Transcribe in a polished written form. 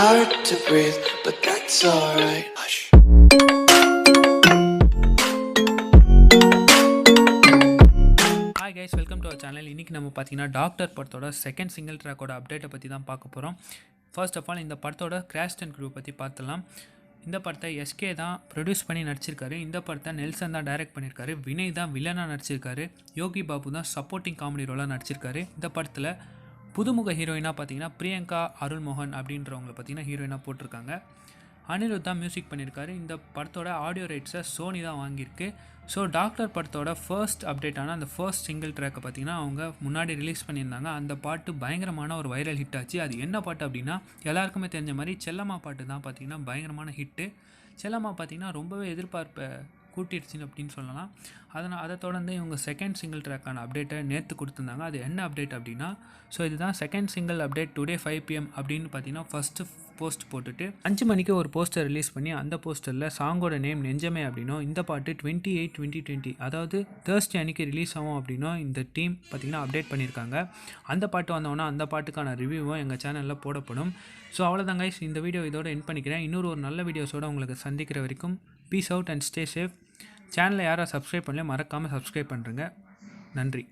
Hard to breathe, but that's alright. Hush. Hi guys, welcome to our channel. இன்றைக்கி நம்ம பார்த்தீங்கன்னா doctor படத்தோட second single ட்ராக்கோட அப்டேட்டை பற்றி தான் பார்க்க போகிறோம். ஃபர்ஸ்ட் ஆஃப் ஆல் இந்த படத்தோட கிராஸ்ட் அண்ட் க்ரூ பற்றி பார்த்துலாம். இந்த படத்தை எஸ்கே தான் ப்ரொடியூஸ் பண்ணி நடிச்சிருக்காரு. இந்த படத்தை நெல்சன் தான் டைரக்ட் பண்ணியிருக்காரு. வினய் தான் வில்லனாக நடிச்சிருக்காரு. யோகி பாபு தான் சப்போர்ட்டிங் காமெடி ரோலாக நடிச்சிருக்காரு. இந்த படத்தில் புதுமுக ஹீரோயினாக பார்த்தீங்கன்னா பிரியங்கா அருள்மோகன் அப்படின்றவங்களை பார்த்தீங்கன்னா ஹீரோயினாக போட்டிருக்காங்க. அனிருத் தான் மியூசிக் பண்ணியிருக்காரு. இந்த படத்தோட ஆடியோ ரைட்ஸை சோனி தான் வாங்கியிருக்கு. ஸோ டாக்டர் படத்தோட ஃபர்ஸ்ட் அப்டேட்டான அந்த ஃபர்ஸ்ட் சிங்கிள் ட்ராக்கை பார்த்திங்கன்னா அவங்க முன்னாடி ரிலீஸ் பண்ணியிருந்தாங்க. அந்த பாட்டு பயங்கரமான ஒரு வைரல் ஹிட் ஆச்சு. அது என்ன பாட்டு அப்படின்னா, எல்லாருக்குமே தெரிஞ்ச மாதிரி செல்லம்மா பாட்டு தான் பார்த்திங்கன்னா பயங்கரமான ஹிட்டு. செல்லம்மா பார்த்திங்கன்னா ரொம்பவே எதிர்பார்ப்பை கூட்டிடுச்சின்னு அப்படின்னு சொல்லலாம். அதை தொடர்ந்து இவங்க செகண்ட் சிங்கிள் ட்ராக்கான அப்டேட்டை நேற்று கொடுத்துருந்தாங்க. அது என்ன அப்டேட் அப்படின்னா, ஸோ இதுதான் second single update today 5 PM அப்படின்னு பார்த்தீங்கன்னா ஃபஸ்ட்டு போஸ்ட் போட்டுட்டு 5 மணிக்கு ஒரு போஸ்டர் ரிலீஸ் பண்ணி அந்த போஸ்டரில் சாங்கோட நேம் நெஞ்சமே அப்படின்னும், இந்த பாட்டு 28/20/20 அதாவது தேர்ஸ்டே அன்றைக்கி ரிலீஸ் ஆகும் அப்படின்னும் இந்த டீம் பார்த்திங்கன்னா அப்டேட் பண்ணியிருக்காங்க. அந்த பாட்டு வந்தோன்னா அந்த பாட்டுக்கான ரிவ்யூவும் எங்கள் சேனலில் போடப்படும். ஸோ அவ்வளோதான் கைஸ், இந்த வீடியோ இதோட எண்ட் பண்ணிக்கிறேன். இன்னொரு நல்ல வீடியோஸோடு உங்களுக்கு சந்திக்கிற வரைக்கும் peace out and stay safe. சேனலை யாரும் சப்ஸ்கிரைப் பண்ணல, மறக்காமல் சப்ஸ்கிரைப் பண்ணுறேங்க. நன்றி.